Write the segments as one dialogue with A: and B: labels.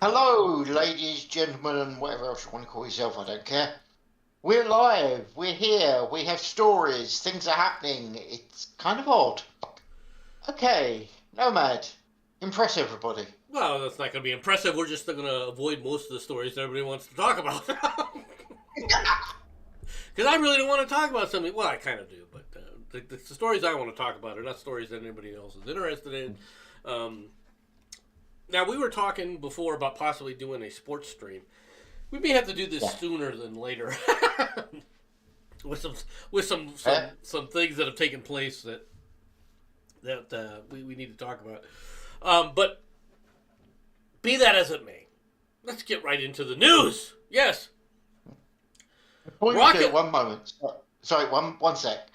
A: Hello, ladies, gentlemen, and whatever else you want to call yourself, I don't care. We're live, we're here, we have stories, things are happening. It's kind of odd. Okay, Nomad, impress everybody.
B: Well, that's not going to be impressive. We're just going to avoid most of the stories that everybody wants to talk about. Because I really don't want to talk about something. Well, I kind of do, but the stories I want to talk about are not stories that anybody else is interested in. Now, we were talking before about possibly doing a sports stream. We may have to do this
A: Yeah.
B: sooner than later, with some
A: Eh?
B: some things that have taken place that we need to talk about. But be that as it may, let's get right into the news. Yes,
A: Before you do,
B: rocket.
A: one moment. Sorry, one sec.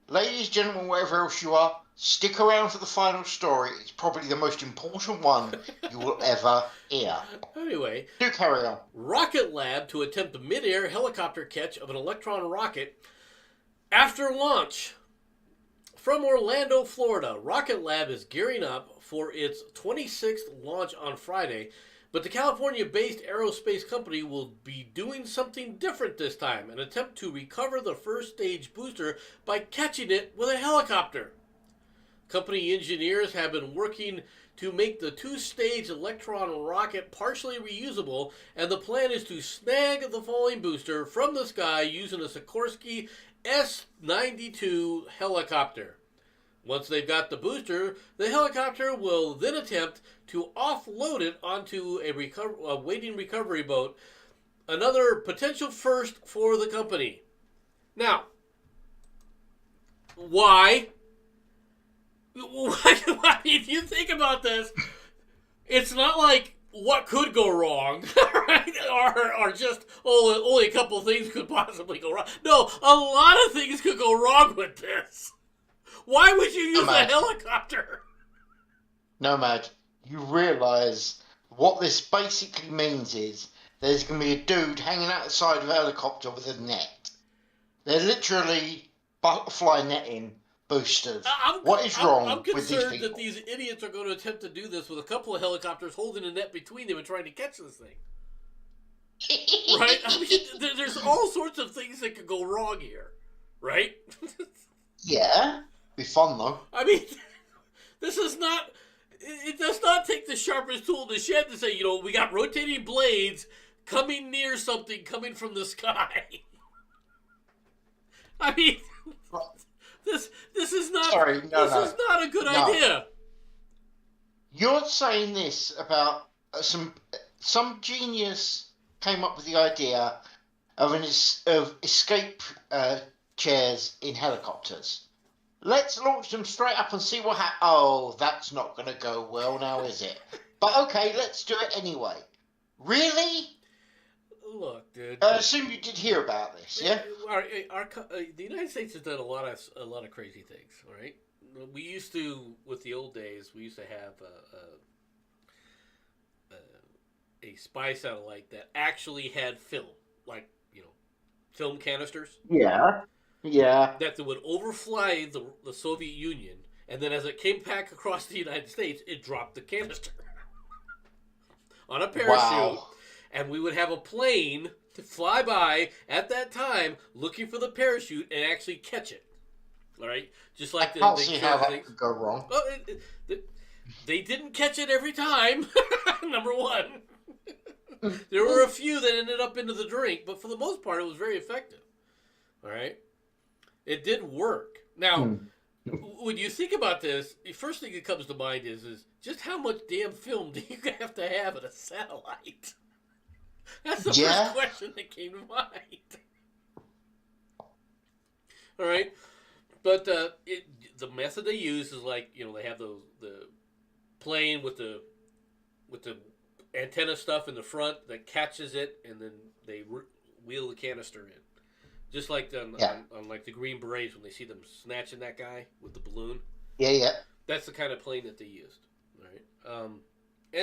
A: Ladies, gentlemen, wherever else you are, stick around for the final story. It's probably the most important one you will ever hear.
B: Anyway,
A: Do carry on.
B: Rocket Lab to attempt a mid-air helicopter catch of an Electron rocket after launch. From Orlando, Florida, Rocket Lab is gearing up for its 26th launch on Friday, but the California-based aerospace company will be doing something different this time, an attempt to recover the first stage booster by catching it with a helicopter. Company engineers have been working to make the two-stage Electron rocket partially reusable, and the plan is to snag the falling booster from the sky using a Sikorsky S-92 helicopter. Once they've got the booster, the helicopter will then attempt to offload it onto a waiting recovery boat, another potential first for the company. Now, why? If you think about this, it's not like what could go wrong, right? Or just only a couple things could possibly go wrong. No, a lot of things could go wrong with this. Why would you use a
A: Nomad.
B: helicopter?
A: Nomad, you realise what this basically means is there's going to be a dude hanging out the side of a helicopter with a net. They're literally butterfly netting boosters. What is wrong
B: I'm
A: with these
B: concerned
A: people?
B: that these idiots are going to attempt to do this with a couple of helicopters holding a net between them and trying to catch this thing. Right? I mean, there's all sorts of things that could go wrong here. Right?
A: Yeah, be fun though.
B: I mean, this is not. It does not take the sharpest tool in the shed to say, we got rotating blades coming near something coming from the sky. I mean, this is not.
A: Sorry, no.
B: Is not a good
A: No.
B: idea.
A: You're saying this about some genius came up with the idea of of escape chairs in helicopters. Let's launch them straight up and see what happens. Oh, that's not going to go well now, is it? But okay, let's do it anyway. Really?
B: Look, dude.
A: I assume you did hear about this, yeah?
B: The United States has done a lot of crazy things. All right. We used to, with the old days, we used to have a spy satellite that actually had film, like film canisters.
A: Yeah. Yeah.
B: That would overfly the Soviet Union, and then as it came back across the United States, it dropped the canister on a parachute,
A: Wow.
B: and we would have a plane to fly by at that time looking for the parachute and actually catch it. All right, just like
A: I can't see how that could go wrong.
B: Well, they didn't catch it every time. Number one, there were a few that ended up into the drink, but for the most part, it was very effective. All right. It did work. Now, when you think about this, the first thing that comes to mind is just how much damn film do you have to have in a satellite? That's the first question that came to mind. All right, but the method they use is like they have the plane with the antenna stuff in the front that catches it, and then they wheel the canister in. Just like on like the Green Berets when they see them snatching that guy with the balloon.
A: Yeah.
B: That's the kind of plane that they used. Right? And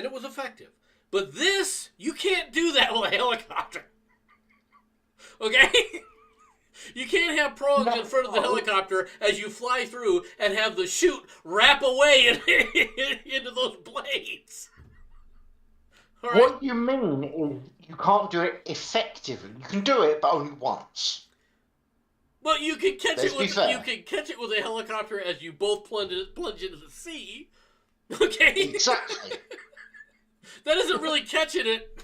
B: it was effective. But this, you can't do that with a helicopter. Okay? You can't have prongs in front of the helicopter as you fly through and have the chute wrap away into those blades. All right.
A: What you mean is you can't do it effectively. You can do it, but only once.
B: Well, you can catch
A: Let's
B: it
A: be
B: with
A: fair.
B: a helicopter as you both plunge into the sea. Okay,
A: Exactly.
B: that isn't really catching it.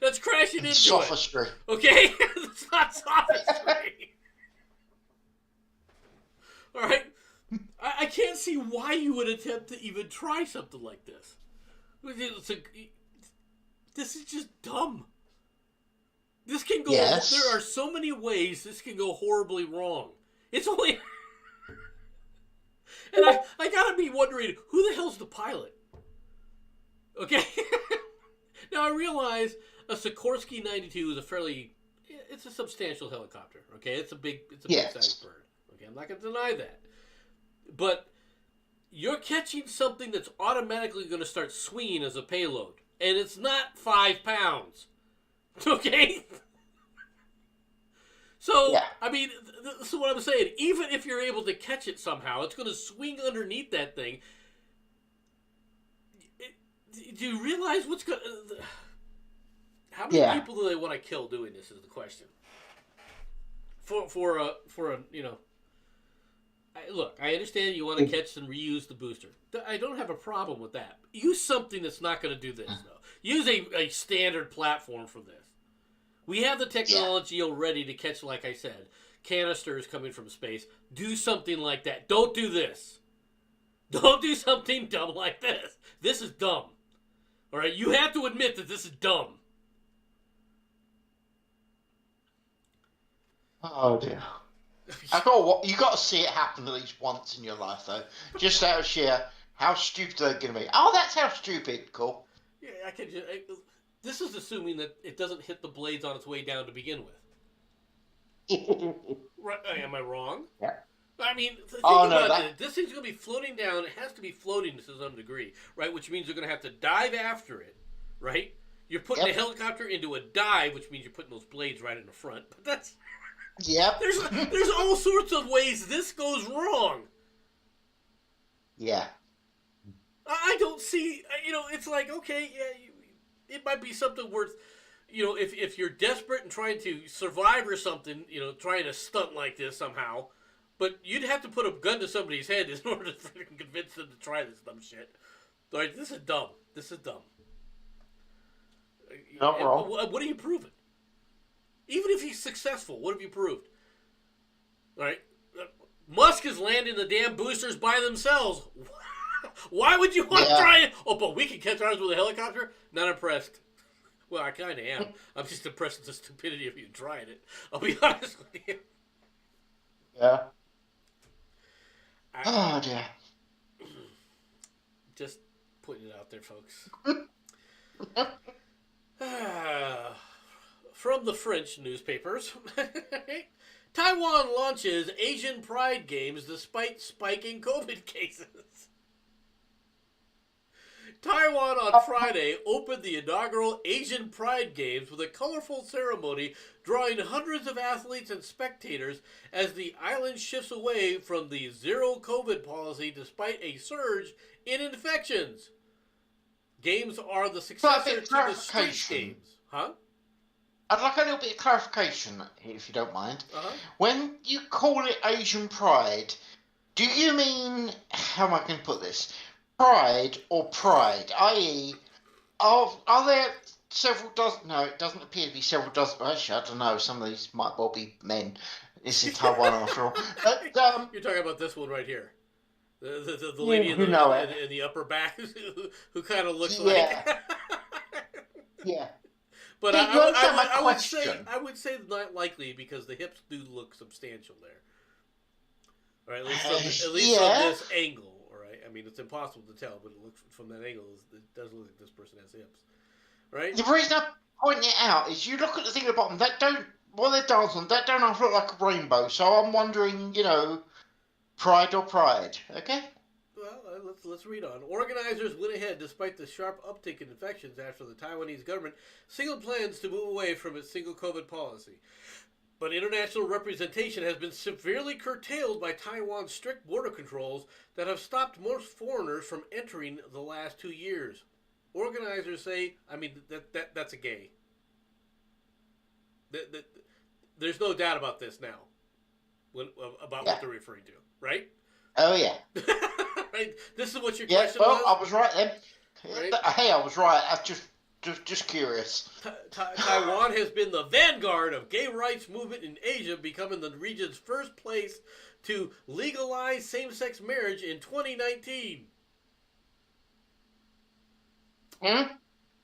B: That's crashing
A: And
B: into it.
A: sophistry.
B: Okay, it's not sophistry. All right, I can't see why you would attempt to even try something like this. This is just dumb. This can go. There are
A: Yes.
B: so many ways this can go horribly wrong. It's only, and I gotta be wondering who the hell's the pilot. Okay, now I realize a Sikorsky 92 is it's a substantial helicopter. Okay, it's a big sized
A: Yes.
B: bird. Okay, I'm not gonna deny that, but you're catching something that's automatically going to start swinging as a payload, and it's not 5 pounds. Okay. So,
A: Yeah.
B: I mean, this is what I'm saying. Even if you're able to catch it somehow, it's going to swing underneath that thing. Do you realize what's going to... How many
A: Yeah.
B: people do they want to kill doing this is the question. For a look, I understand you want to catch and reuse the booster. I don't have a problem with that. Use something that's not going to do this, though. Use a standard platform for this. We have the technology already to catch, like I said, canisters coming from space. Do something like that. Don't do this. Don't do something dumb like this. This is dumb. All right? You have to admit that this is dumb.
A: Oh dear. You got to see it happen at least once in your life, though, just out of sheer how stupid they're going to be. Oh, that's how stupid. Cool.
B: Yeah, I can just. This is assuming that it doesn't hit the blades on its way down to begin with. Right? Am I wrong?
A: Yeah.
B: I mean, think
A: Oh no,
B: about it. This thing's going to be floating down. It has to be floating to some degree, right? Which means you're going to have to dive after it, right? You're putting the helicopter into a dive, which means you're putting those blades right in the front. But that's there's all sorts of ways this goes wrong.
A: Yeah.
B: I don't see. It's like, okay, yeah, it might be something worth. If you're desperate and trying to survive or something, trying to stunt like this somehow. But you'd have to put a gun to somebody's head in order to freaking convince them to try this dumb shit. Like, this is dumb. This is dumb.
A: Not wrong.
B: What are you proving? Even if he's successful, what have you proved? All right? Musk is landing the damn boosters by themselves. Why would you want to try it? Oh, but we can catch ours with a helicopter? Not impressed. Well, I kind of am. I'm just impressed with the stupidity of you trying it. I'll be honest with you.
A: Yeah. Oh dear.
B: Just putting it out there, folks. From the French newspapers, Taiwan launches Asian Pride Games despite spiking COVID cases. Taiwan on Friday opened the inaugural Asian Pride Games with a colorful ceremony drawing hundreds of athletes and spectators as the island shifts away from the zero COVID policy despite a surge in infections. Games are the successor to the street games. Huh?
A: I'd like a little bit of clarification, if you don't mind.
B: Uh-huh.
A: When you call it Asian Pride, do you mean, how am I going to put this? Pride or pride? I.e., are there several dozen? No, it doesn't appear to be several dozen. Actually, I don't know. Some of these might well be men. This is Taiwan after all. But,
B: you're talking about this one right here. The lady in the upper back who kind of looks like.
A: Yeah.
B: But I would say not likely because the hips do look substantial there. All right, at least from this angle. All right, I mean it's impossible to tell, but it looks from that angle. It does look like this person has hips. Right.
A: The reason I'm pointing it out is you look at the thing at the bottom. That don't they're dancing on. That don't look like a rainbow. So I'm wondering, pride or pride. Okay.
B: Well, let's read on. Organizers went ahead despite the sharp uptick in infections after the Taiwanese government signaled plans to move away from its single COVID policy. But international representation has been severely curtailed by Taiwan's strict border controls that have stopped most foreigners from entering the last 2 years. organizers say, I mean, that's a gay. There's no doubt about this now, about what they're referring to, right?
A: Oh, yeah.
B: Right? This is what your
A: Yeah,
B: question
A: well,
B: was?
A: I was right then.
B: Right?
A: Hey, I was right. I just curious.
B: Taiwan has been the vanguard of gay rights movement in Asia, becoming the region's first place to legalize same-sex marriage in 2019.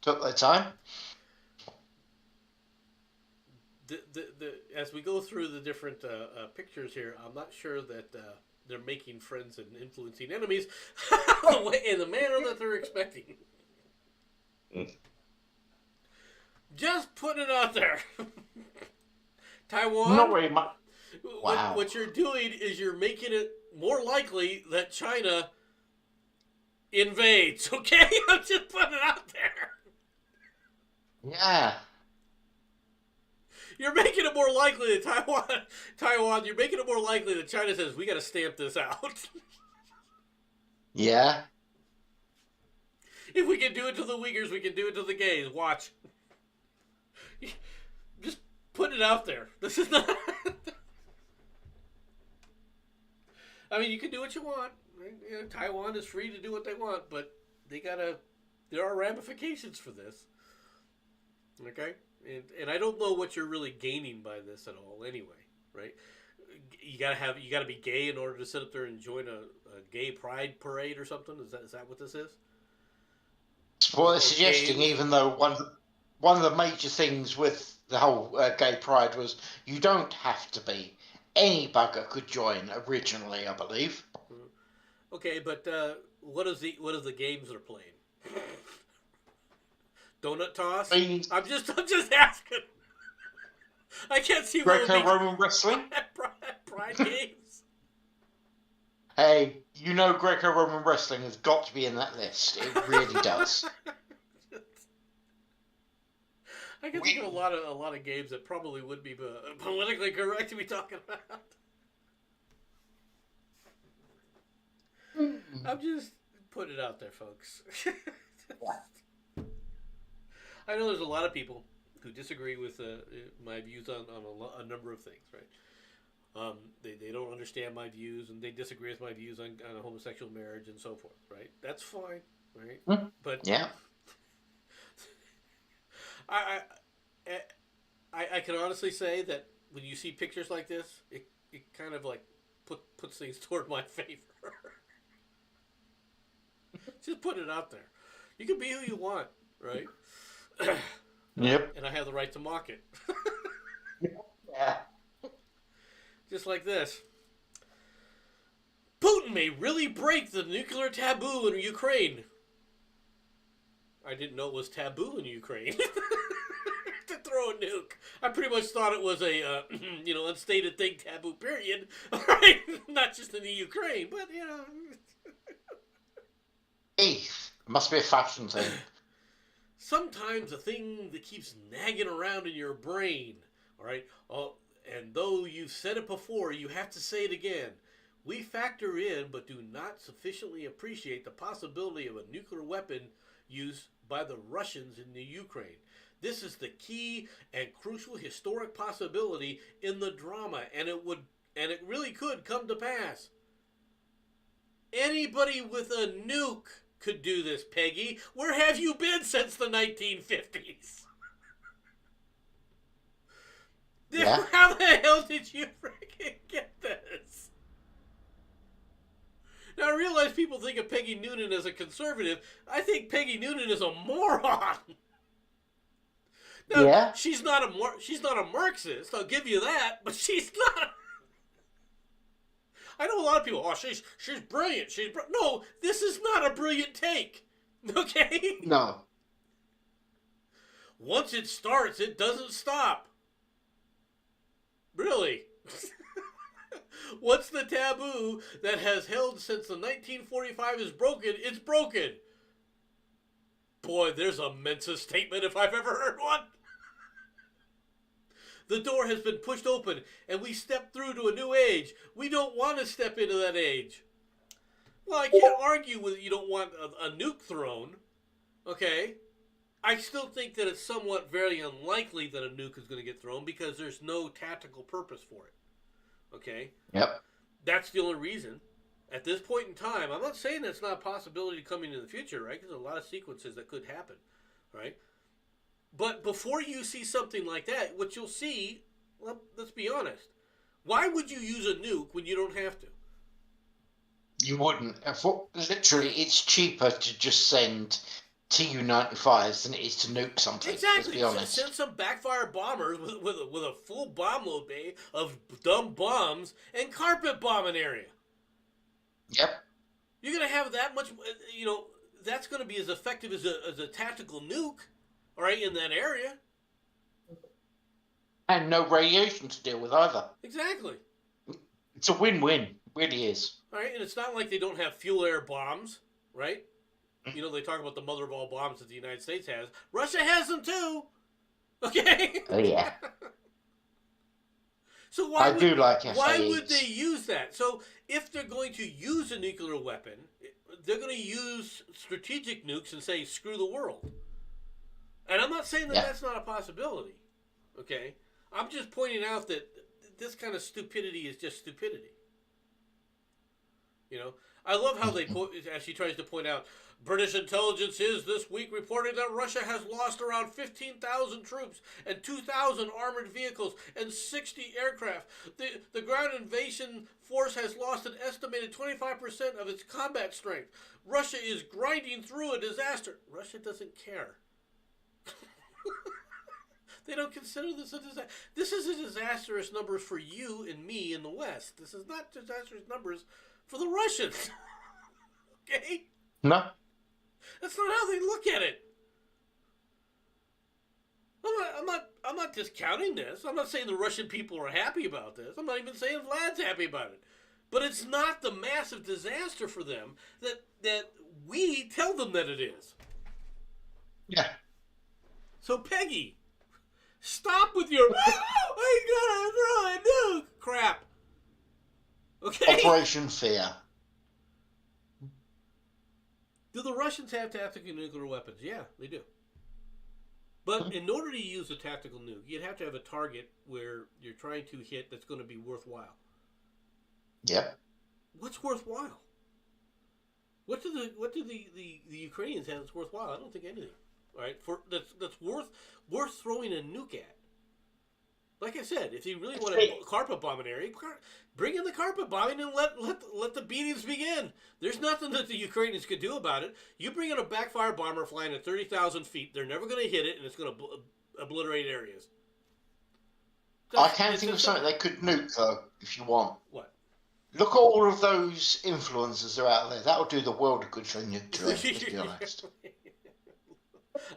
A: Took their time.
B: As we go through the different pictures here, I'm not sure that they're making friends and influencing enemies in the manner that they're expecting. Just putting it out there. Taiwan.
A: Not very much. Wow.
B: What you're doing is you're making it more likely that China invades. Okay, I'm just putting it out there.
A: Yeah.
B: You're making it more likely that Taiwan. You're making it more likely that China says we got to stamp this out.
A: Yeah.
B: If we can do it to the Uyghurs, we can do it to the gays. Watch. Just put it out there. This is not. I mean, you can do what you want. You know, Taiwan is free to do what they want, but they gotta. There are ramifications for this. Okay, and I don't know what you're really gaining by this at all. Anyway, right? You gotta be gay in order to sit up there and join a gay pride parade or something. Is that what this is?
A: That's what they're suggesting.
B: Gays.
A: Even though one of the major things with the whole gay pride was you don't have to be. Any bugger could join originally, I believe.
B: Okay, but what is the games they're playing? Donut toss? I'm just asking. I can't see what
A: Greco-Roman wrestling.
B: Pride games.
A: Hey, you know Greco-Roman wrestling has got to be in that list. It really does.
B: I can think of a lot of games that probably would be politically correct to be talking about. I'm just putting it out there, folks. I know there's a lot of people who disagree with my views on a number of things, right? They don't understand my views, and they disagree with my views on homosexual marriage and so forth, right? That's fine, right? But
A: yeah.
B: I can honestly say that when you see pictures like this, it kind of like puts things toward my favor. Just put it out there. You can be who you want, right?
A: Yep.
B: And I have the right to mock it.
A: Yeah.
B: Just like this. Putin may really break the nuclear taboo in Ukraine. I didn't know it was taboo in Ukraine to throw a nuke. I pretty much thought it was a unstated thing, taboo period. Right? Not just in the Ukraine, but
A: It must be a fashion thing.
B: Sometimes a thing that keeps nagging around in your brain, all right? And though you've said it before, you have to say it again. We factor in, but do not sufficiently appreciate the possibility of a nuclear weapon used by the Russians in the Ukraine. This is the key and crucial historic possibility in the drama, and it really could come to pass. Anybody with a nuke could do this, Peggy. Where have you been since the 1950s?
A: Yeah.
B: How the hell did you freaking get this? Now, I realize people think of Peggy Noonan as a conservative. I think Peggy Noonan is a moron. Now,
A: yeah.
B: She's not a Marxist, I'll give you that, but she's not. I know a lot of people, she's brilliant. No, this is not a brilliant take. Okay?
A: No.
B: Once it starts, it doesn't stop. Really. Once the taboo that has held since the 1945 is broken, it's broken. Boy, there's a Mensa statement if I've ever heard one. The door has been pushed open, and we step through to a new age. We don't want to step into that age. Well, I can't argue with you don't want a nuke thrown, Okay, I still think that it's somewhat very unlikely that a nuke is going to get thrown because there's no tactical purpose for it. Okay,
A: Yep.
B: that's the only reason. At this point in time, I'm not saying that's not a possibility coming in the future, right? Because there's a lot of sequences that could happen, right? But before you see something like that, what you'll see, well, let's be honest, why would you use a nuke when you don't have to?
A: You wouldn't. Literally, it's cheaper to just send Tu-95s than it is to nuke something. Let's
B: Exactly.
A: be honest.
B: Send some backfire bombers with a full bomb load bay of dumb bombs and carpet bomb an area.
A: Yep.
B: You're going to have that much, you know, that's going to be as effective as a tactical nuke, all right, in that area.
A: And no radiation to deal with either.
B: Exactly.
A: It's a win-win. It really is.
B: All right, and it's not like they don't have fuel air bombs, right? You know, they talk about the mother of all bombs that the United States has. Russia has them too. Okay?
A: Oh, yeah.
B: So
A: I do like
B: why
A: FAEs.
B: would they use that? So if they're going to use a nuclear weapon, they're going to use strategic nukes and say screw the world. And I'm not saying that that's not a possibility. Okay? I'm just pointing out that this kind of stupidity is just stupidity. You know, I love how they as she tries to point out, British intelligence is this week reporting that Russia has lost around 15,000 troops and 2,000 armored vehicles and 60 aircraft. The ground invasion force has lost an estimated 25% of its combat strength. Russia is grinding through a disaster. Russia doesn't care. They don't consider this a disaster. This is a disastrous numbers for you and me in the West. This is not disastrous numbers for the Russians. Okay?
A: No.
B: That's not how they look at it. I'm not discounting this. I'm not saying the Russian people are happy about this. I'm not even saying Vlad's happy about it. But it's not the massive disaster for them that we tell them that it is.
A: Yeah.
B: So Peggy, stop with your I gotta throw a nuke crap. Okay?
A: Operation Fear.
B: Do the Russians have tactical nuclear weapons? Yeah, they do. But in order to use a tactical nuke, you'd have to have a target where you're trying to hit that's going to be worthwhile.
A: Yep.
B: What's worthwhile? What do the Ukrainians have that's worthwhile? I don't think anything. All right, that's worth throwing a nuke at. Like I said, if you really want to carpet bomb an area, bring in the carpet bombing and let the beatings begin. There's nothing that the Ukrainians could do about it. You bring in a backfire bomber flying at 30,000 feet, they're never going to hit it, and it's going to obliterate areas.
A: I can think of something they could nuke, though, if you want.
B: What?
A: Look at all of those influencers that are out there. That'll do the world a good for nuclear, let's be honest.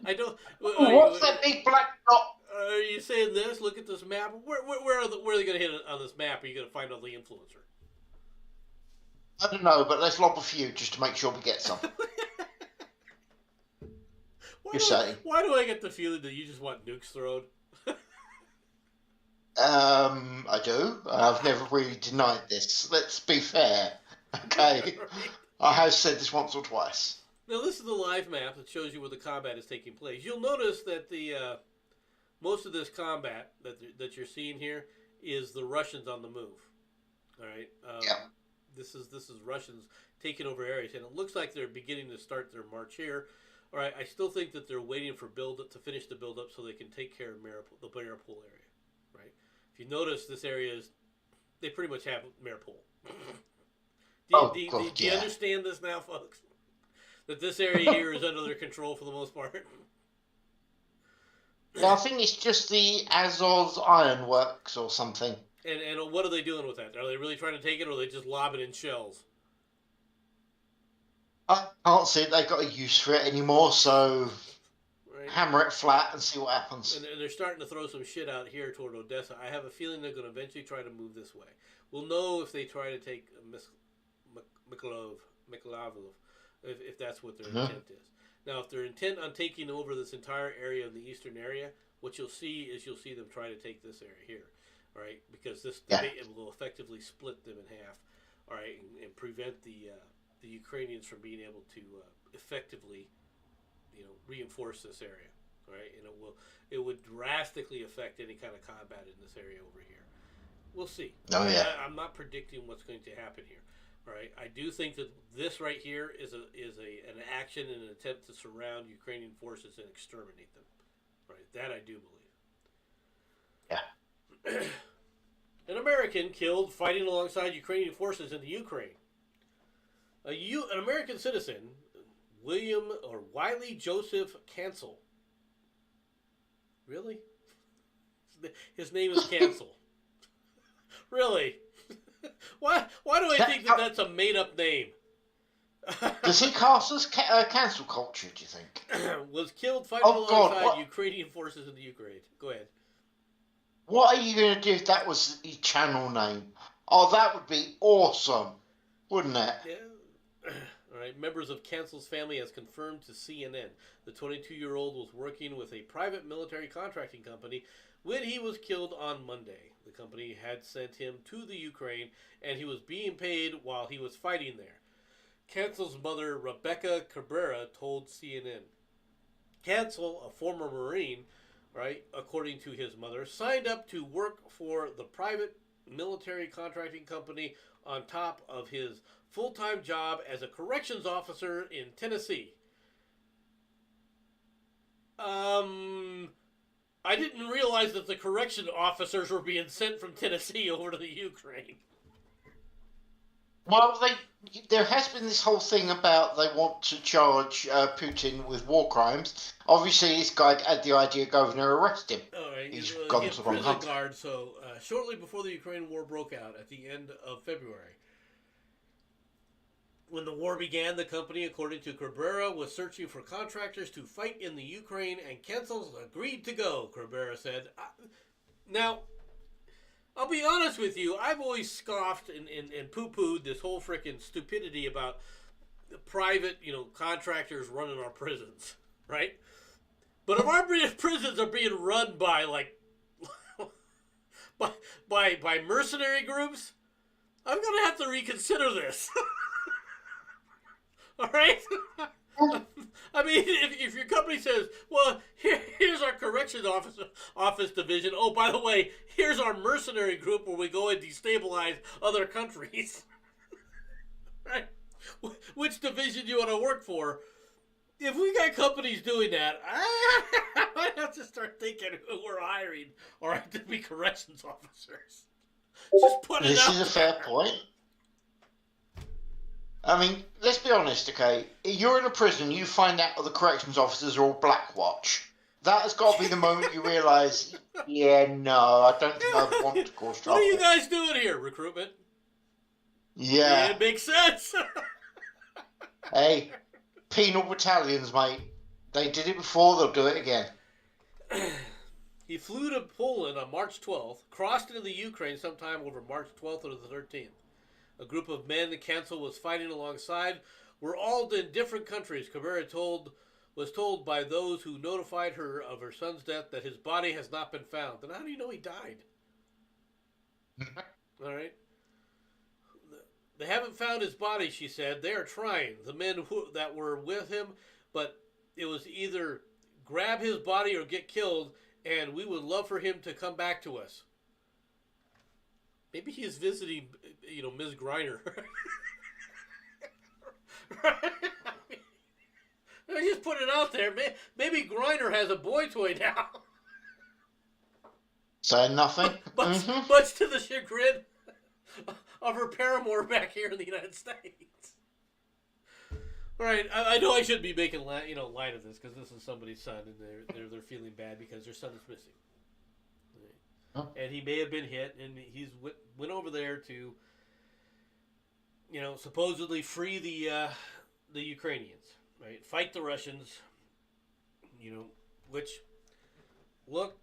B: I don't...
A: What's that big black dot?
B: Are you saying this? Look at this map. Where are they going to hit on this map? Are you going to find all the influencer?
A: I don't know, but let's lob a few just to make sure we get some.
B: Why do I get the feeling that you just want nukes thrown?
A: I do. I've never really denied this. Let's be fair. Okay. Right. I have said this once or twice.
B: Now, this is the live map that shows you where the combat is taking place. You'll notice that the most of this combat that you're seeing here is the Russians on the move. All right.
A: Yeah.
B: This is Russians taking over areas, and it looks like they're beginning to start their march here. All right. I still think that they're waiting for to finish the build up so they can take care of the Mariupol area. Right. If you notice, this area they pretty much have Mariupol. Do you understand this now, folks? That this area here is under their control for the most part.
A: Yeah, I think it's just the Azov's Ironworks or something.
B: And what are they doing with that? Are they really trying to take it, or are they just lobbing in shells?
A: I can't see they've got a use for it anymore, so hammer it flat and see what happens.
B: And they're starting to throw some shit out here toward Odessa. I have a feeling they're going to eventually try to move this way. We'll know if they try to take Mykolaiv, if that's what their intent is. Now, if they're intent on taking over this entire area of the eastern area, what you'll see them try to take this area here, all right? Because it will effectively split them in half, all right, and prevent the Ukrainians from being able to effectively reinforce this area, right? And it would drastically affect any kind of combat in this area over here. We'll see.
A: Oh yeah.
B: I'm not predicting what's going to happen here. All right, I do think that this right here is an action in an attempt to surround Ukrainian forces and exterminate them. Right, that I do believe.
A: Yeah.
B: An American killed fighting alongside Ukrainian forces in the Ukraine. An American citizen, Wiley Joseph Cancel. Really? His name is Cancel. Really? Why do I think that that's a made-up name?
A: Does he cast as cancel culture, do you think?
B: Was killed fighting alongside Ukrainian forces in the Ukraine. Go ahead.
A: What are you going to do if that was the channel name? Oh, that would be awesome, wouldn't it?
B: Yeah. All right. Members of Cancel's family has confirmed to CNN the 22-year-old was working with a private military contracting company when he was killed on Monday. The company had sent him to the Ukraine, and he was being paid while he was fighting there. Cancel's mother, Rebecca Cabrera, told CNN. Cancel, a former Marine, right, according to his mother, signed up to work for the private military contracting company on top of his full-time job as a corrections officer in Tennessee. I didn't realize that the correction officers were being sent from Tennessee over to the Ukraine.
A: Well, there has been this whole thing about they want to charge Putin with war crimes. Obviously, this guy had the idea of going to arrest him.
B: All right,
A: he's gone to the wrong country.
B: Guard. So shortly before the Ukraine war broke out, at the end of February, when the war began, the company, according to Cabrera, was searching for contractors to fight in the Ukraine, and Cancels agreed to go, Cabrera said. Now, I'll be honest with you, I've always scoffed and poo-pooed this whole freaking stupidity about the private, contractors running our prisons, right? But if our prisons are being run by, like, by mercenary groups, I'm going to have to reconsider this. All right? I mean, if your company says, well, here's our corrections office division. Oh, by the way, here's our mercenary group where we go and destabilize other countries. Right? Which division do you want to work for? If we got companies doing that, I might have to start thinking who we're hiring, all right, to be corrections officers. Just put it out.
A: This is a fair point. I mean, let's be honest, okay? You're in a prison, you find out the corrections officers are all Blackwatch. That has got to be the moment you realise, yeah, no, I don't think I want to cause trouble.
B: What are you guys doing here, recruitment?
A: Yeah.
B: It makes sense.
A: Hey, penal battalions, mate. They did it before, they'll do it again.
B: He flew to Poland on March 12th, crossed into the Ukraine sometime over March 12th or the 13th. A group of men the Cancel was fighting alongside were all in different countries. Cabrera was told by those who notified her of her son's death that his body has not been found. Then how do you know he died? All right. They haven't found his body, she said. They are trying. The men that were with him, but it was either grab his body or get killed, and we would love for him to come back to us. Maybe he's visiting, Ms. Griner. Right? I just put it out there. Maybe Griner has a boy toy now.
A: Say nothing.
B: Much to the chagrin of her paramour back here in the United States. All right, I know I shouldn't be making light of this because this is somebody's son, and they're feeling bad because their son is missing. And he may have been hit, and he's went over there to, supposedly free the Ukrainians, right? Fight the Russians, which, look,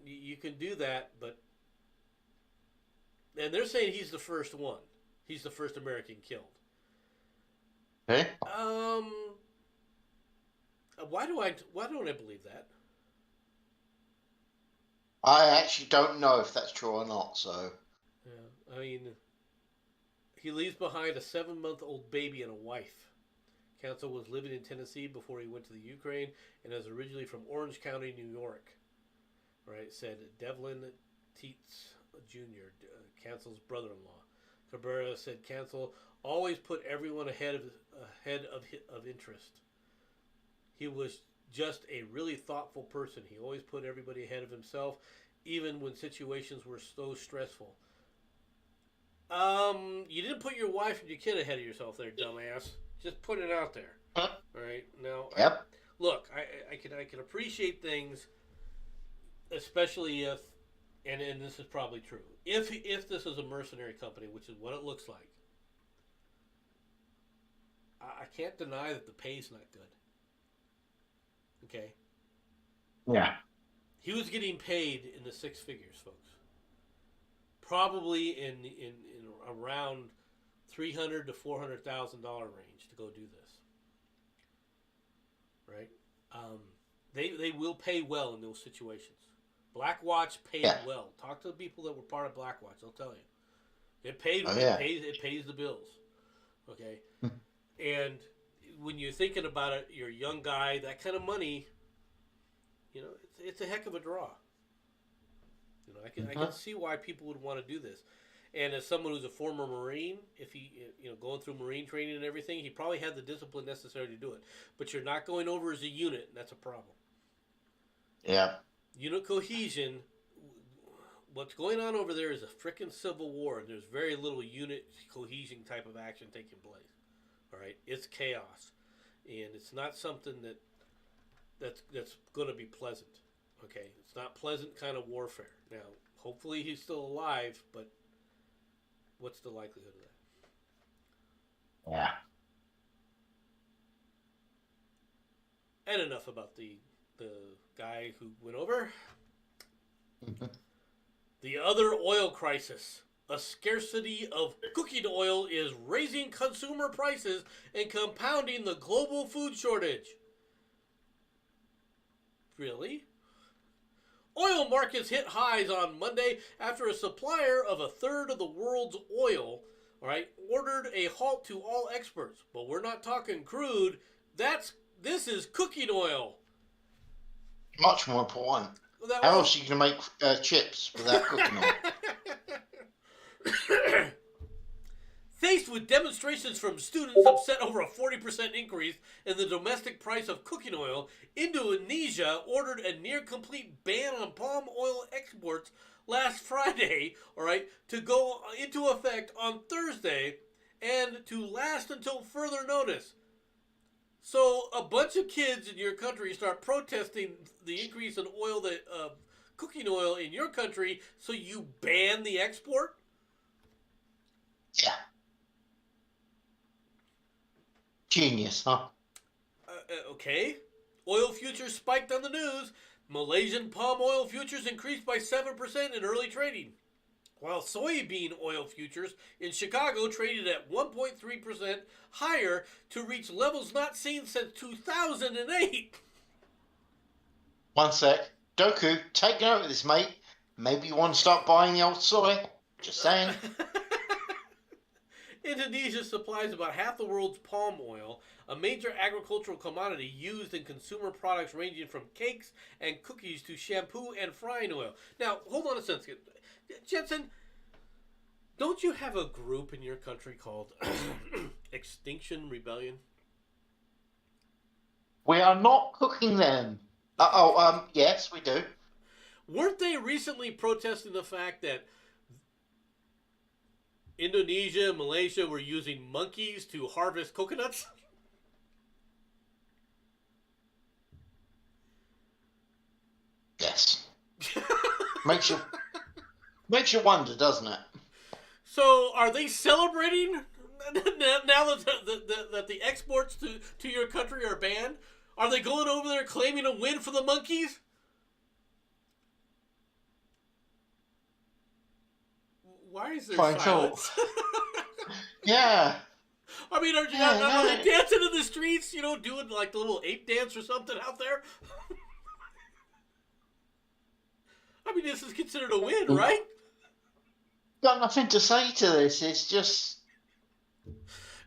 B: you can do that, but, and they're saying he's the first one. He's the first American killed.
A: Hey?
B: Why don't I believe that?
A: I actually don't know if that's true or not, so...
B: Yeah, I mean, he leaves behind a 7-month-old baby and a wife. Cancel was living in Tennessee before he went to the Ukraine and is originally from Orange County, New York. Right, said Devlin Teets Jr., Cancel's brother-in-law. Cabrera said Cancel always put everyone ahead of interest. He was just a really thoughtful person. He always put everybody ahead of himself, even when situations were so stressful. You didn't put your wife and your kid ahead of yourself there, dumbass. Just put it out there. All right, now.
A: Yep.
B: I can appreciate things, especially if, and this is probably true. If this is a mercenary company, which is what it looks like, I can't deny that the pay's not good. Okay.
A: Yeah.
B: He was getting paid in the six figures, folks. Probably in around $300,000 to $400,000 range to go do this. Right? They will pay well in those situations. Black Watch paid well. Talk to the people that were part of Black Watch. They'll tell you. It paid. It pays the bills. Okay. And when you're thinking about it, you're a young guy. That kind of money, it's a heck of a draw. I can see why people would want to do this. And as someone who's a former Marine, if he, going through Marine training and everything, he probably had the discipline necessary to do it. But you're not going over as a unit, and that's a problem.
A: Yeah.
B: Unit cohesion, what's going on over there is a frickin' civil war, and there's very little unit cohesion type of action taking place. All right? It's chaos. And it's not something that's going to be pleasant. Okay? It's not pleasant kind of warfare. Now, hopefully he's still alive, but what's the likelihood of that?
A: Yeah.
B: And enough about the guy who went over. The other oil crisis. A scarcity of cooking oil is raising consumer prices and compounding the global food shortage. Really? Oil markets hit highs on Monday after a supplier of a third of the world's oil, ordered a halt to all exports. But we're not talking crude. This is cooking oil.
A: Much more important. How else are you going to make chips without cooking oil?
B: Faced with demonstrations from students upset over a 40% increase in the domestic price of cooking oil, Indonesia ordered a near-complete ban on palm oil exports last Friday, to go into effect on Thursday and to last until further notice. So a bunch of kids in your country start protesting the increase in cooking oil in your country, so you ban the export?
A: Yeah. Genius, huh?
B: Okay. Oil futures spiked on the news. Malaysian palm oil futures increased by 7% in early trading, while soybean oil futures in Chicago traded at 1.3% higher to reach levels not seen since 2008.
A: One sec. Doku, take note of this, mate. Maybe you want to start buying the old soy. Just saying.
B: Indonesia supplies about half the world's palm oil, a major agricultural commodity used in consumer products ranging from cakes and cookies to shampoo and frying oil. Now, hold on a second. Jenson, don't you have a group in your country called Extinction Rebellion?
A: We are not cooking them. Yes, we do.
B: Weren't they recently protesting the fact that Indonesia and Malaysia were using monkeys to harvest coconuts?
A: Yes. Makes you wonder, doesn't it?
B: So, are they celebrating now that the exports to your country are banned? Are they going over there claiming a win for the monkeys? Why is there silence?
A: Yeah.
B: I mean, are they dancing in the streets, doing like the little ape dance or something out there? I mean, this is considered a win, right?
A: Got nothing to say to this. It's just...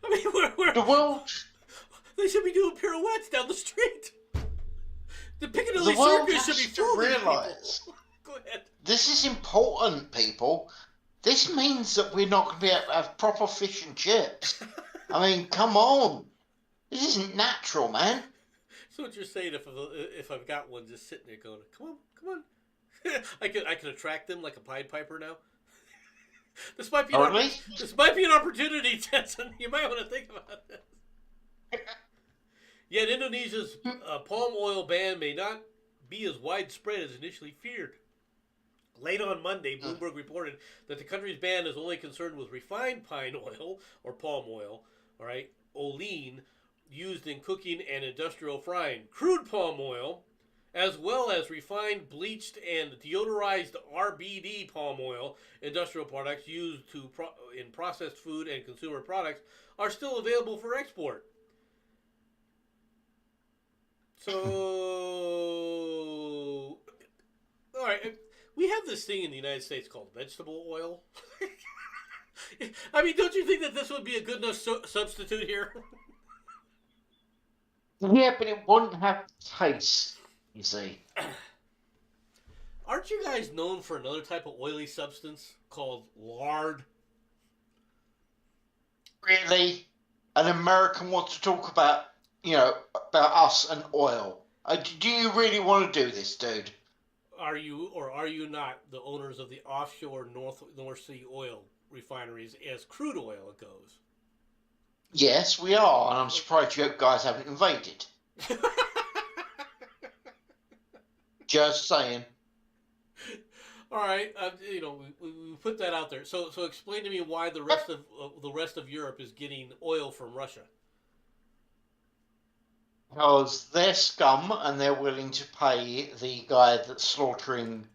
B: I mean,
A: the world...
B: They should be doing pirouettes down the street. The Piccadilly
A: The world
B: Circus should be
A: has
B: full
A: to
B: of these
A: realise
B: people. Go ahead.
A: this is important, people. This means that we're not going to be able to have proper fish and chips. I mean, come on. This isn't natural, man.
B: So what you're saying, if I've got one just sitting there going, come on. I can attract them like a Pied Piper now. This might be an opportunity, Jenson. You might want to think about this. Yet Indonesia's palm oil ban may not be as widespread as initially feared. Late on Monday, Bloomberg reported that the country's ban is only concerned with refined pine oil, or palm oil, all right, olein, used in cooking and industrial frying, crude palm oil, as well as refined, bleached, and deodorized RBD palm oil industrial products used in processed food and consumer products are still available for export. So, all right, we have this thing in the United States called vegetable oil. I mean, don't you think that this would be a good enough substitute here?
A: Yeah, but it wouldn't have taste, you see.
B: Aren't you guys known for another type of oily substance called lard?
A: Really? An American wants to talk about, about us and oil. Do you really want to do this, dude?
B: Are you or are you not the owners of the offshore North Sea oil refineries as crude oil goes?
A: Yes, we are, and I'm surprised you guys haven't invaded. Just saying.
B: All right, we put that out there. So explain to me why the rest of Europe is getting oil from Russia.
A: Because they're scum and they're willing to pay the guy that's slaughtering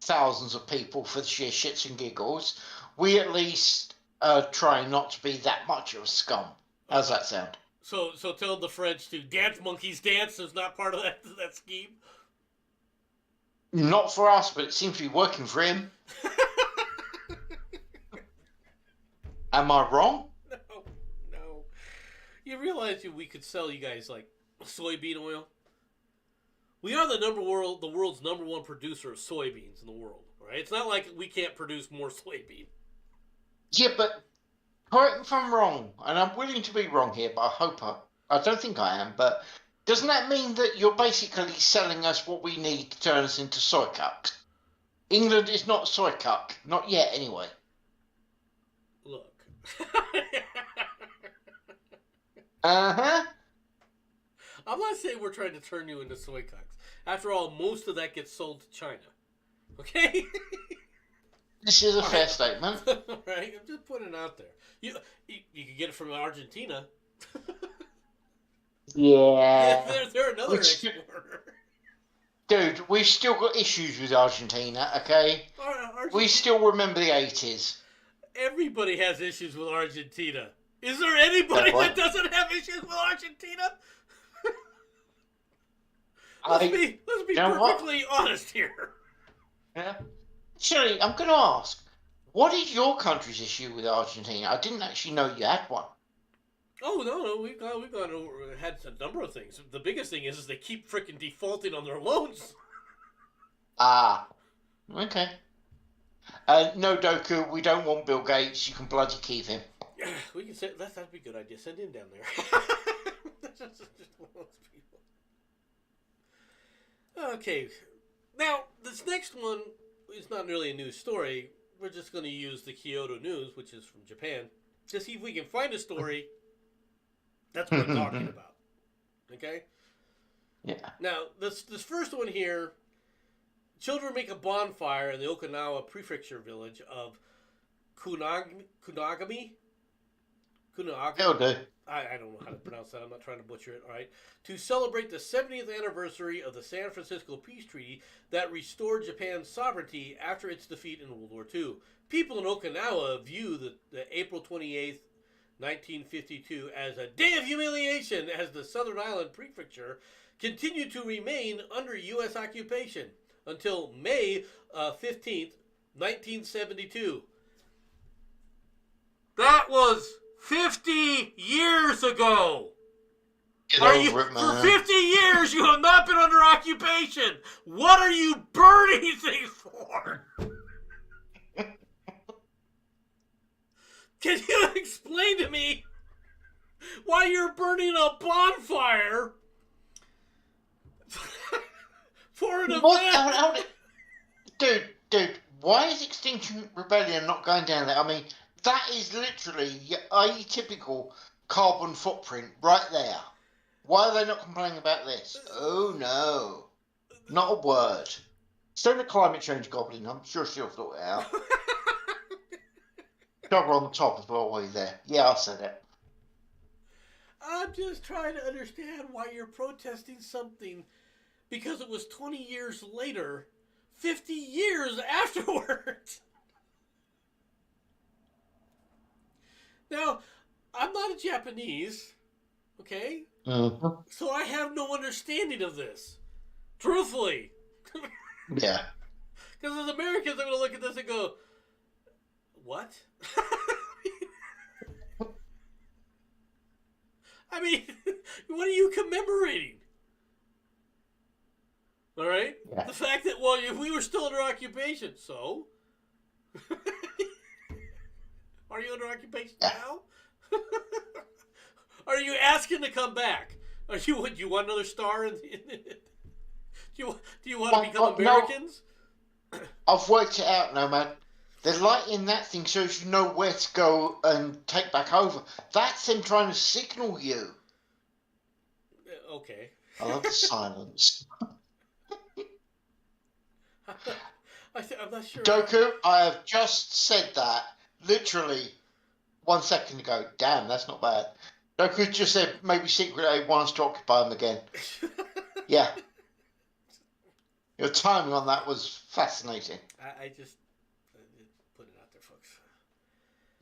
A: thousands of people for the sheer shits and giggles. We at least are trying not to be that much of a scum. How's that sound?
B: So tell the French to dance, monkeys dance is not part of that scheme?
A: Not for us, but it seems to be working for him. Am I wrong?
B: No. You realize we could sell you guys like soybean oil? We are the world's number one producer of soybeans in the world, right? It's not like we can't produce more soybean.
A: Yeah, but correct me if I'm wrong, and I'm willing to be wrong here, but I don't think I am, but doesn't that mean that you're basically selling us what we need to turn us into soy cucks? England is not soy cuck. Not yet, anyway.
B: Look.
A: Uh-huh.
B: I'm not saying we're trying to turn you into soy cucks. After all, most of that gets sold to China. Okay?
A: This is a fair statement.
B: Right? I'm just putting it out there. You can get it from Argentina.
A: Yeah.
B: They're another exporter.
A: Dude, we've still got issues with Argentina, okay? We still remember the 80s.
B: Everybody has issues with Argentina. Is there anybody that doesn't have issues with Argentina? Let's be perfectly honest here.
A: Yeah. Actually, I'm going to ask, what is your country's issue with Argentina? I didn't actually know you had one.
B: Oh, no, we've had a number of things. The biggest thing is they keep freaking defaulting on their loans.
A: Ah, okay. No, Doku, we don't want Bill Gates. You can bloody keep him.
B: We can that'd be a good idea. Send him down there. just one of those people. Okay, now this next one is not really a news story. We're just going to use the Kyoto News, which is from Japan, to see if we can find a story that's worth talking about. Okay?
A: Yeah.
B: Now, this first one here, children make a bonfire in the Okinawa prefecture village of Kunagami?
A: It'll do.
B: I don't know how to pronounce that. I'm not trying to butcher it, all right? To celebrate the 70th anniversary of the San Francisco Peace Treaty that restored Japan's sovereignty after its defeat in World War II. People in Okinawa view the April 28th, 1952 as a day of humiliation as the Southern Island Prefecture continued to remain under U.S. occupation until May 15th, 1972. That was 50 years ago.
A: Get
B: Are you
A: over it,
B: for
A: man.
B: 50 years you have not been under occupation? What are you burning things for? Can you explain to me why you're burning a bonfire for an event?
A: Dude, why is Extinction Rebellion not going down there? I mean, that is literally your atypical carbon footprint right there. Why are they not complaining about this? Oh no, not a word. Send the climate change goblin. I'm sure she'll sort it out. Jogger on the top as well while you're there. Yeah, I said it.
B: I'm just trying to understand why you're protesting something because it was 20 years later, 50 years afterwards. Now, I'm not a Japanese, okay?
A: Mm-hmm.
B: So I have no understanding of this. Truthfully.
A: Yeah.
B: Because as Americans, I'm going to look at this and go, what? I mean, what are you commemorating? All right?
A: Yeah.
B: The fact that, well, if we were still under occupation, so? Are you under occupation now? Are you asking to come back? Do you want another star? Do you want to become Americans?
A: No, I've worked it out, Nomad. They're lighting that thing so you know where to go and take back over. That's them trying to signal you.
B: Okay.
A: I love the silence.
B: I'm not sure.
A: Goku, I have just said that literally 1 second ago. Damn, that's not bad. Goku just said maybe Secret A wants to occupy him again. Yeah. Your timing on that was fascinating.
B: I just put it out there, folks.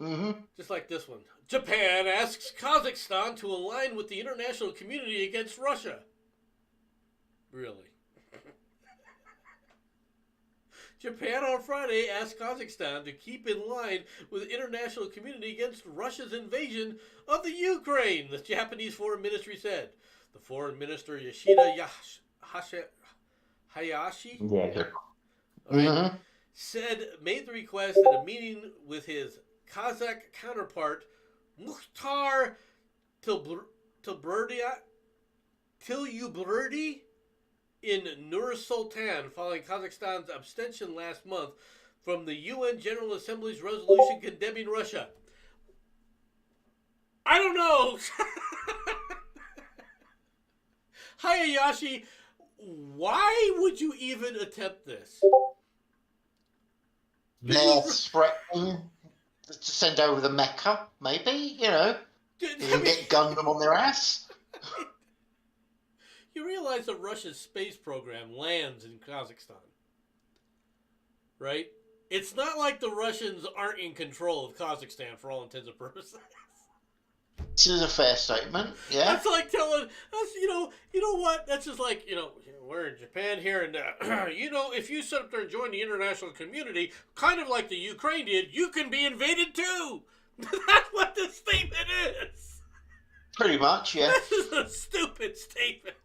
A: Mm-hmm.
B: Just like this one. Japan asks Kazakhstan to align with the international community against Russia. Really? Japan on Friday asked Kazakhstan to keep in line with the international community against Russia's invasion of the Ukraine, the Japanese Foreign Ministry said. The Foreign Minister Yoshida Hayashi
A: Mm-hmm.
B: made the request at a meeting with his Kazakh counterpart Mukhtar Tilyuberdi in Nur-Sultan following Kazakhstan's abstention last month from the UN General Assembly's resolution condemning Russia. I don't know. Hayashi, why would you even attempt this?
A: They're threatening to send over the Mecca, maybe, you know. You can get Gundam on their ass.
B: You realize that Russia's space program lands in Kazakhstan, right? It's not like the Russians aren't in control of Kazakhstan for all intents and purposes.
A: This is a fair statement, yeah.
B: That's like telling us, you know what? That's just like, we're in Japan here, and if you sit up there and join the international community, kind of like the Ukraine did, you can be invaded too. That's what this statement is.
A: Pretty much, yeah.
B: This is a stupid statement.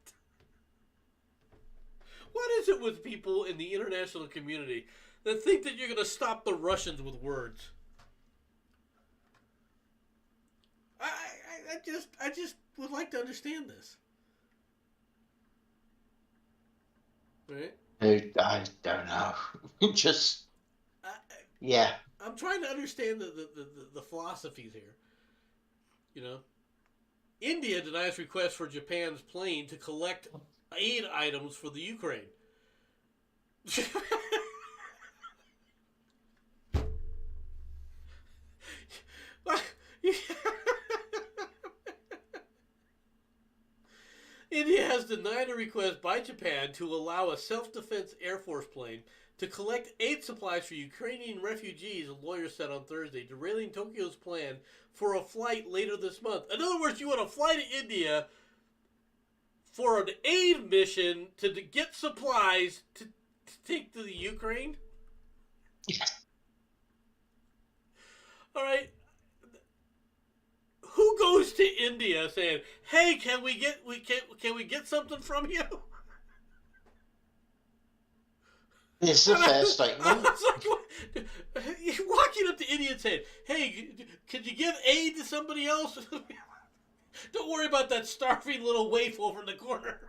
B: What is it with people in the international community that think that you're going to stop the Russians with words? I just would like to understand this. Right?
A: I don't know. Yeah.
B: I'm trying to understand the philosophies here. You know? India denies request for Japan's plane to collect aid items for the Ukraine. India has denied a request by Japan to allow a self-defense Air Force plane to collect aid supplies for Ukrainian refugees, a lawyer said on Thursday, derailing Tokyo's plan for a flight later this month. In other words, you want to fly to India for an aid mission to get supplies to take to the Ukraine?
A: Yeah.
B: All right. Who goes to India saying, "Hey, can we get something from you?"
A: It's a fair statement.
B: I was like, walking up to India and saying, "Hey, could you give aid to somebody else?" Don't worry about that starving little waif over in the corner.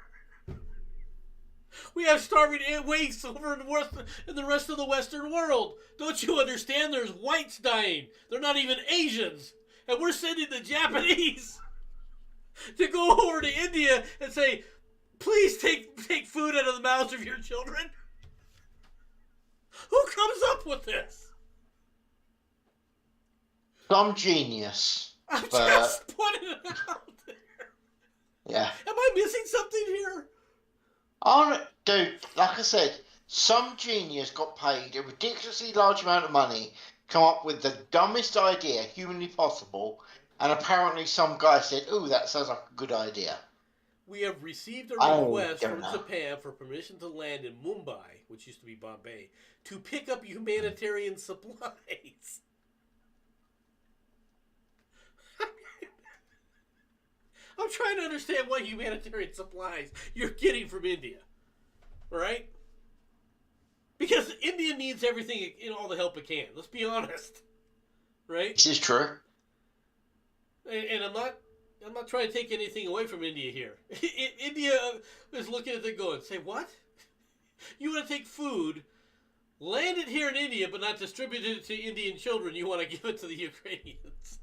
B: We have starving waifs over in the rest of the Western world. Don't you understand? There's whites dying. They're not even Asians. And we're sending the Japanese to go over to India and say, please take food out of the mouths of your children. Who comes up with this?
A: Some genius.
B: I'm just putting it out there.
A: Yeah.
B: Am I missing something here?
A: Dude, like I said, some genius got paid a ridiculously large amount of money, come up with the dumbest idea humanly possible, and apparently some guy said, "Ooh, that sounds like a good idea."
B: We have received a request from
A: know.
B: Japan for permission to land in Mumbai, which used to be Bombay, to pick up humanitarian supplies. I'm trying to understand what humanitarian supplies you're getting from India. Right? Because India needs everything, all the help it can. Let's be honest. Right?
A: This is true.
B: And I'm not trying to take anything away from India here. India is looking at it going, say, what? You want to take food, land it here in India, but not distribute it to Indian children. You want to give it to the Ukrainians.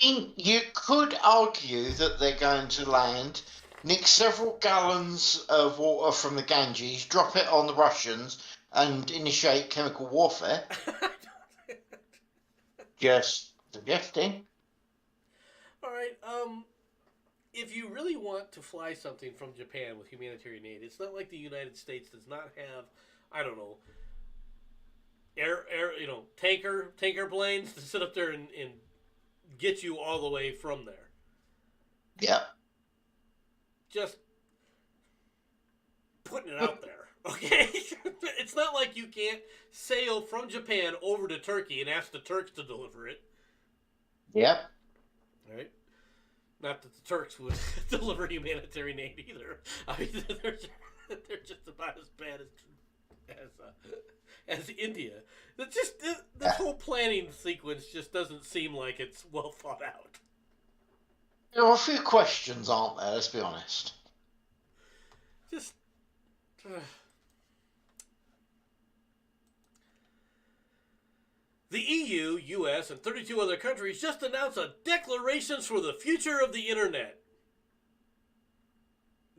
A: I mean, you could argue that they're going to land, nick several gallons of water from the Ganges, drop it on the Russians, and initiate chemical warfare. Just suggesting.
B: All right. If you really want to fly something from Japan with humanitarian aid, it's not like the United States does not have, I don't know, tanker planes to sit up there and get you all the way from there.
A: Yeah.
B: Just putting it out there, okay? It's not like you can't sail from Japan over to Turkey and ask the Turks to deliver it.
A: Yep.
B: Right? Not that the Turks would deliver humanitarian aid either. I mean, they're just about as bad as India. This whole planning sequence just doesn't seem like it's well thought out.
A: There are a few questions, aren't there? Let's be honest.
B: Just. The EU, US, and 32 other countries just announced a declarations for the future of the internet.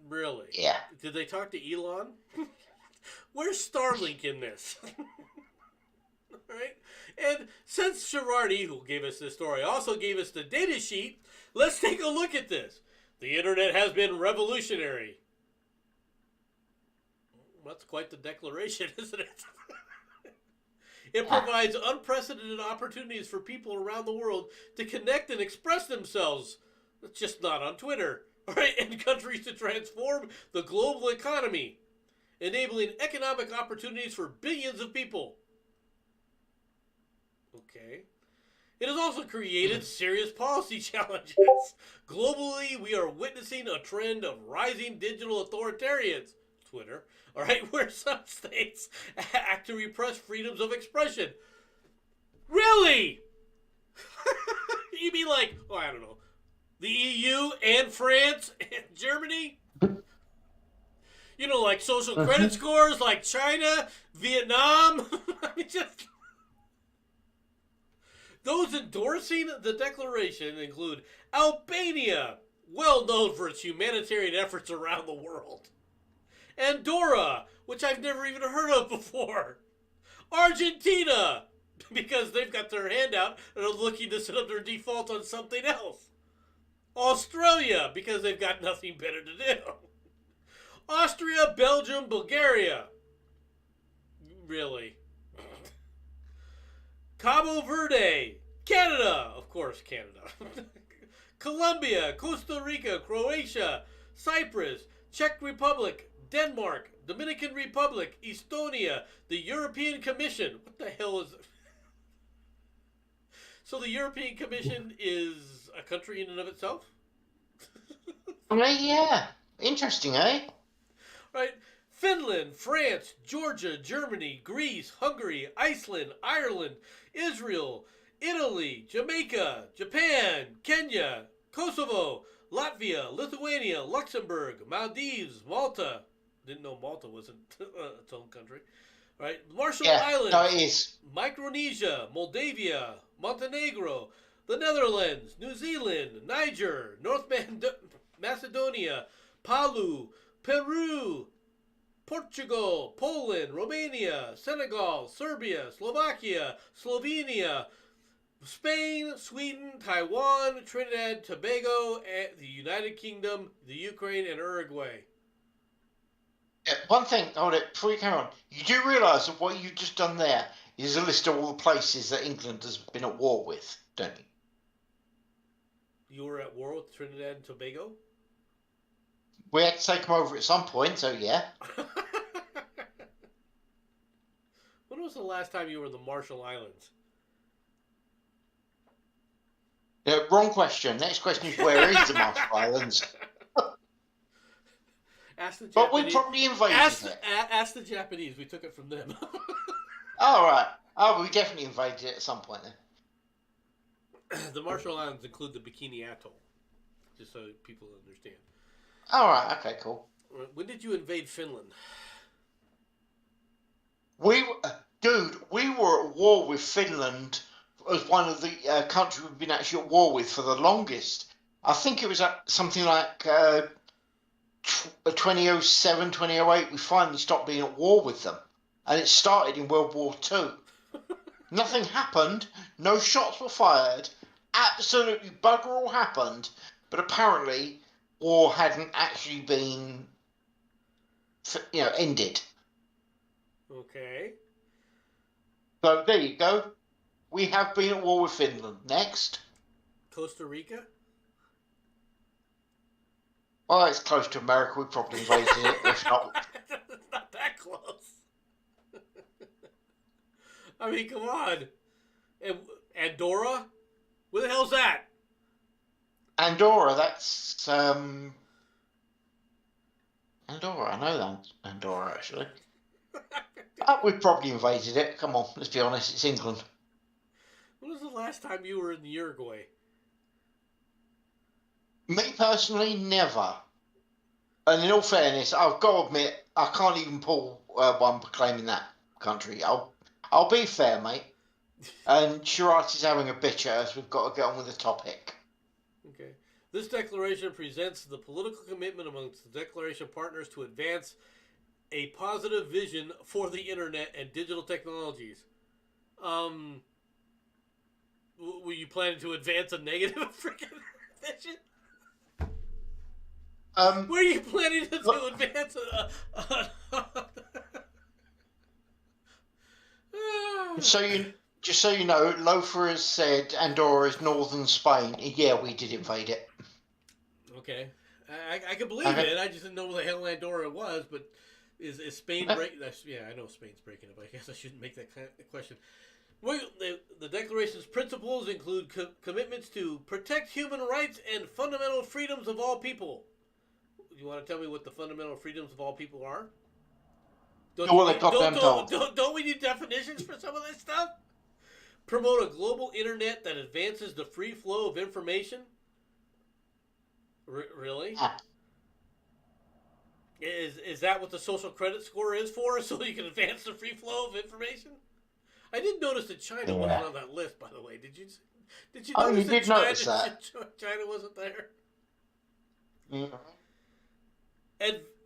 B: Really?
A: Yeah.
B: Did they talk to Elon? Where's Starlink in this? Right? And since Girardi, who gave us this story, also gave us the data sheet, let's take a look at this. The internet has been revolutionary. That's quite the declaration, isn't it? It provides unprecedented opportunities for people around the world to connect and express themselves. It's just not on Twitter. Right? And countries to transform the global economy, enabling economic opportunities for billions of people. Okay. It has also created serious policy challenges. Globally, we are witnessing a trend of rising digital authoritarians, Twitter, all right, where some states act to repress freedoms of expression. Really? You mean like, I don't know, the EU and France and Germany? Like social credit scores like China, Vietnam. I mean, just... Those endorsing the declaration include Albania, well known for its humanitarian efforts around the world. Andorra, which I've never even heard of before. Argentina, because they've got their hand out and are looking to set up their default on something else. Australia, because they've got nothing better to do. Austria, Belgium, Bulgaria. Really? Cabo Verde, Canada, of course, Canada. Colombia, Costa Rica, Croatia, Cyprus, Czech Republic, Denmark, Dominican Republic, Estonia, the European Commission. What the hell is it? So the European Commission is a country in and of itself?
A: Yeah. Interesting, eh?
B: Right? Finland, France, Georgia, Germany, Greece, Hungary, Iceland, Ireland, Israel, Italy, Jamaica, Japan, Kenya, Kosovo, Latvia, Lithuania, Luxembourg, Maldives, Malta. Didn't know Malta wasn't its own country. Right? Marshall
A: Yeah. No, it
B: Islands,
A: is.
B: Micronesia, Moldavia, Montenegro, the Netherlands, New Zealand, Niger, Macedonia, Palau, Peru, Portugal, Poland, Romania, Senegal, Serbia, Slovakia, Slovenia, Spain, Sweden, Taiwan, Trinidad, Tobago, the United Kingdom, the Ukraine, and Uruguay.
A: One thing, hold it, before you carry on, you do realise that what you've just done there is a list of all the places that England has been at war with, don't you?
B: You were at war with Trinidad and Tobago?
A: We had to take them over at some point, so yeah.
B: When was the last time you were in the Marshall Islands?
A: Wrong question. Next question is, where is the Marshall Islands?
B: Ask the Japanese.
A: But we probably invaded it.
B: Ask the Japanese. We took it from them.
A: Oh, right. Oh, we definitely invaded it at some point then.
B: The Marshall Islands include the Bikini Atoll, just so people understand.
A: All right. Okay. Cool.
B: When did you invade Finland?
A: We were at war with Finland as one of the countries we've been actually at war with for the longest. I think it was something like 2007, 2008. We finally stopped being at war with them, and it started in World War II. Nothing happened. No shots were fired. Absolutely bugger all happened. But apparently, war hadn't actually been, ended.
B: Okay.
A: So there you go. We have been at war with Finland. Next.
B: Costa Rica?
A: Well, it's close to America. We probably invaded it. If not,
B: It's not that close. I mean, come on. Andorra? Where the hell's that?
A: Andorra. That's Andorra. I know that Andorra actually. We probably invaded it. Come on, let's be honest. It's England.
B: When was the last time you were in Uruguay?
A: Me personally, never. And in all fairness, I've got to admit, I can't even pull one proclaiming that country. I'll be fair, mate. And Shiraz is having a bitch at us. We've got to get on with the topic.
B: Okay. This declaration presents the political commitment amongst the declaration partners to advance a positive vision for the internet and digital technologies. Were you planning to advance a negative freaking vision? Were you planning to advance
A: Just so you know, Lothar has said Andorra is northern Spain. Yeah, we did invade it.
B: Okay. I can believe it. I just didn't know where the hell Andorra was, but is Spain breaking? Yeah, I know Spain's breaking it, but I guess I shouldn't make that kind of question. Well, the Declaration's principles include commitments to protect human rights and fundamental freedoms of all people. You want to tell me what the fundamental freedoms of all people are? Don't we need definitions for some of this stuff? Promote a global internet that advances the free flow of information. Really?
A: Yeah.
B: Is that what the social credit score is for? So you can advance the free flow of information? I did notice that China wasn't on that list, by the way. Did you notice that China wasn't there?
A: Mm-hmm.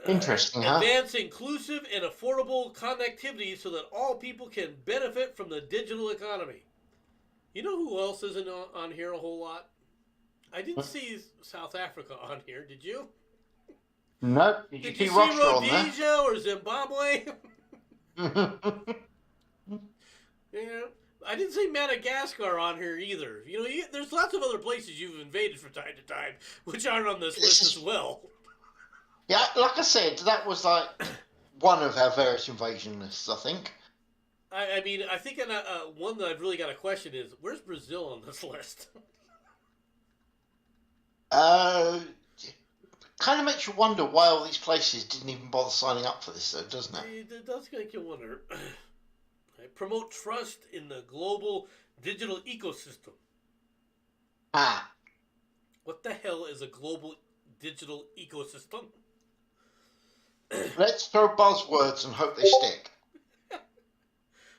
A: Interesting,
B: Advance inclusive and affordable connectivity so that all people can benefit from the digital economy. You know who else isn't on here a whole lot? I didn't see South Africa on here. Did you?
A: No.
B: Did you see Rhodesia or Zimbabwe? Yeah, I didn't see Madagascar on here either. You know, there's lots of other places you've invaded from time to time, which aren't on this list as well.
A: Yeah, like I said, that was like one of our various invasion lists, I think.
B: I mean, I think one that I've really got a question is, where's Brazil on this list?
A: Uh, kind of makes you wonder why all these places didn't even bother signing up for this, though, doesn't it?
B: It does make you wonder. Promote trust in the global digital ecosystem.
A: Ah,
B: What the hell is a global digital ecosystem?
A: let's throw buzzwords and hope they stick.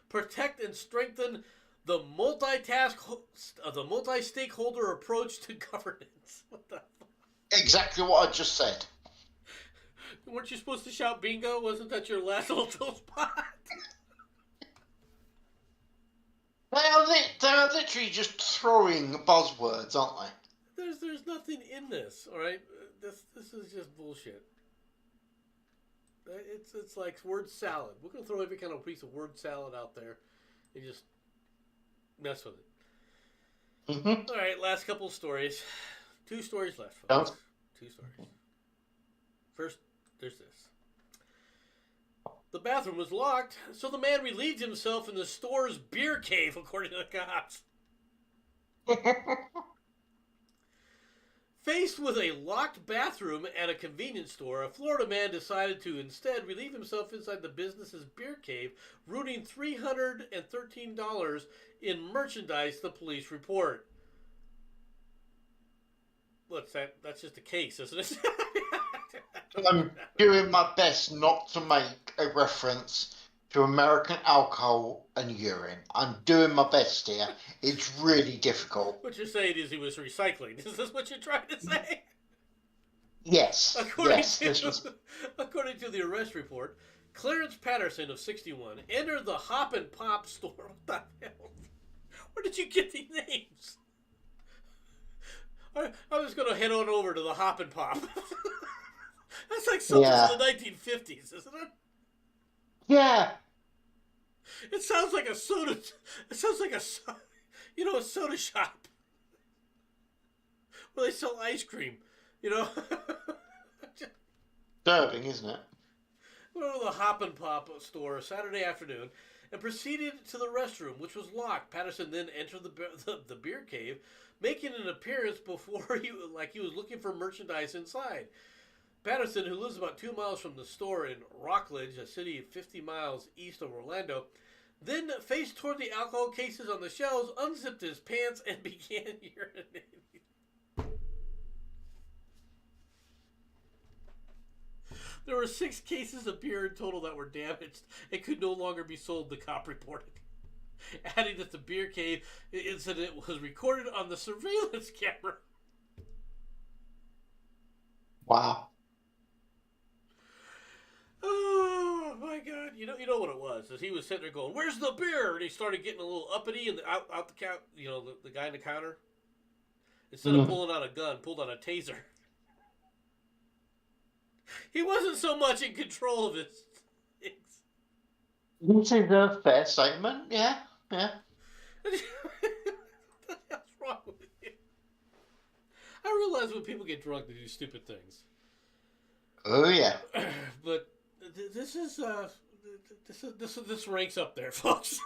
B: Protect and strengthen the the multi-stakeholder approach to governance. What the fuck?
A: Exactly what I just said.
B: Weren't you supposed to shout bingo? Wasn't that your last little spot?
A: They are literally just throwing buzzwords, aren't they?
B: There's nothing in this. All right, this is just bullshit. It's like word salad. We're gonna throw every kind of piece of word salad out there and just mess with it.
A: Mm-hmm.
B: All right, last couple of stories. 2 stories left,
A: Oh.
B: folks. 2 stories. First, there's this. The bathroom was locked, so the man relieved himself in the store's beer cave, according to the cops. Faced with a locked bathroom at a convenience store, a Florida man decided to instead relieve himself inside the business's beer cave, ruining $313 in merchandise, the police report. What's that? That's just a case, isn't it?
A: I'm doing my best not to make a reference to American alcohol and urine. I'm doing my best here. It's really difficult.
B: What you're saying is he was recycling. Is this what you're trying to say?
A: Yes.
B: According
A: Yes.
B: according to the arrest report, Clarence Patterson of 61 entered the Hop and Pop store. What the hell? Where did you get these names? I was going to head on over to the Hop and Pop. That's like something from the 1950s, isn't it?
A: Yeah.
B: It sounds like a soda. It sounds like a soda shop where they sell ice cream.
A: Disturbing, isn't it?
B: Went over to the Hop and Pop store Saturday afternoon and proceeded to the restroom, which was locked. Patterson then entered the beer cave, making an appearance before he was looking for merchandise inside. Patterson, who lives about 2 miles from the store in Rockledge, a city 50 miles east of Orlando, then faced toward the alcohol cases on the shelves, unzipped his pants, and began urinating. There were 6 cases of beer in total that were damaged and could no longer be sold, the cop reported. Adding that the beer cave incident was recorded on the surveillance camera.
A: Wow.
B: Oh my God! You know what it was? Is he was sitting there going, "Where's the beer?" And he started getting a little uppity and out the count. The guy in the counter. Instead of pulling out a gun, pulled out a taser. He wasn't so much in control of his things.
A: This is a fair statement. Yeah.
B: What's wrong with you? I realize when people get drunk, they do stupid things.
A: Oh yeah.
B: But this ranks up there, folks.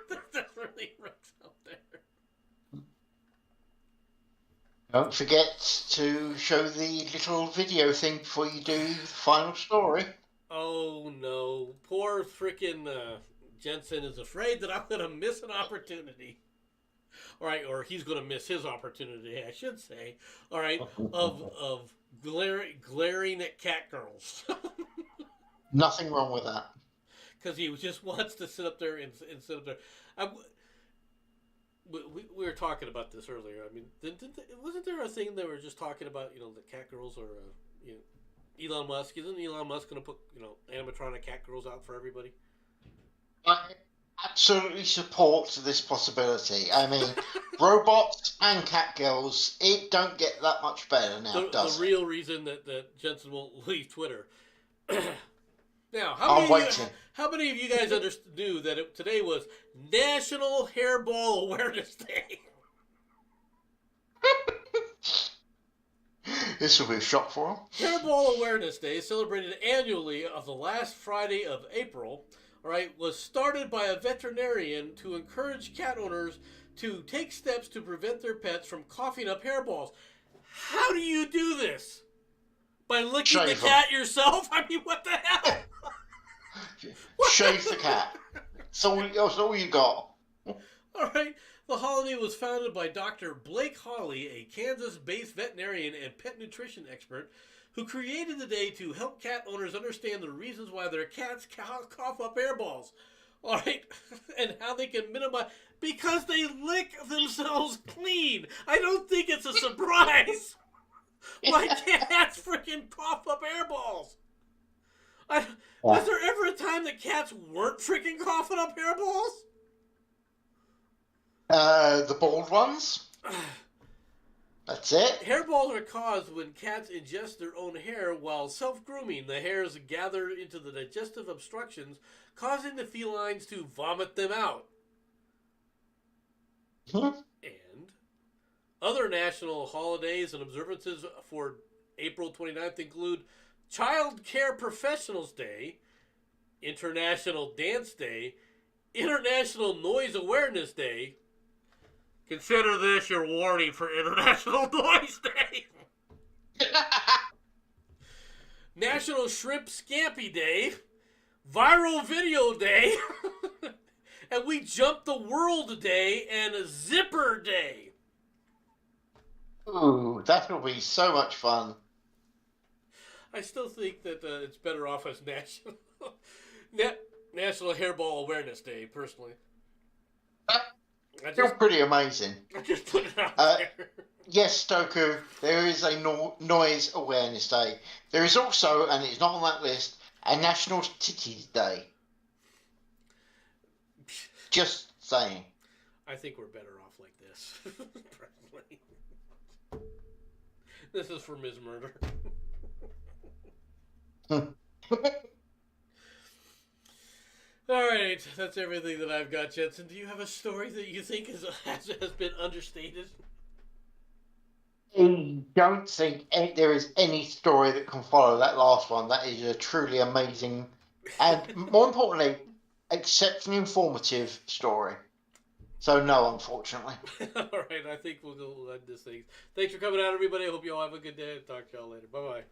B: This really ranks up there.
A: Don't forget to show the little video thing before you do the final story.
B: Oh no, poor freaking Jenson is afraid that I'm gonna miss an opportunity. All right, or he's gonna miss his opportunity, I should say. All right, of glaring at cat girls.
A: Nothing wrong with that.
B: Because he just wants to sit up there and sit up there. We were talking about this earlier. I mean, wasn't there a thing they were just talking about? The cat girls or Elon Musk. Isn't Elon Musk going to put animatronic cat girls out for everybody?
A: I absolutely support this possibility. I mean, robots and cat girls, it don't get that much better now, does
B: the real reason that Jenson won't leave Twitter. Now, how many of you guys knew that today was National Hairball Awareness Day?
A: This will be a shock for him.
B: Hairball Awareness Day is celebrated annually on the last Friday of April. all right, was started by a veterinarian to encourage cat owners to take steps to prevent their pets from coughing up hairballs. How do you do this? By licking the
A: Shave them.
B: cat yourself? I mean, what the hell?
A: Shave the cat. That's all you got.
B: All right. The holiday was founded by Dr. Blake Hawley, a Kansas-based veterinarian and pet nutrition expert, who created the day to help cat owners understand the reasons why their cats cough up hairballs. All right, and how they can minimize, because they lick themselves clean. I don't think it's a surprise why cats freaking cough up hairballs. Was there ever a time that cats weren't freaking coughing up hairballs?
A: The bald ones. That's it.
B: Hairballs are caused when cats ingest their own hair while self-grooming. The hairs gather into the digestive obstructions, causing the felines to vomit them out. And other national holidays and observances for April 29th include Child Care Professionals Day, International Dance Day, International Noise Awareness Day. Consider this your warning for International Noise Day. National Shrimp Scampi Day, Viral Video Day, and we jumped the World Day and Zipper Day.
A: Ooh, that will be so much fun.
B: I still think that it's better off as National Hairball Awareness Day, personally.
A: Still pretty amazing.
B: I just put it out there.
A: Yes, Stoku, there is a Noise Awareness Day. There is also, and it's not on that list, a National Titties Day. Just saying.
B: I think we're better off like this, personally. This is for Ms. Murder. All right, that's everything that I've got, Jenson. Do you have a story that you think has been understated?
A: I don't think there is any story that can follow that last one. That is a truly amazing and, more importantly, exceptionally informative story. So, no, unfortunately.
B: All right, I think we'll go end this thing. Thanks for coming out, everybody. I hope you all have a good day. Talk to y'all later. Bye-bye.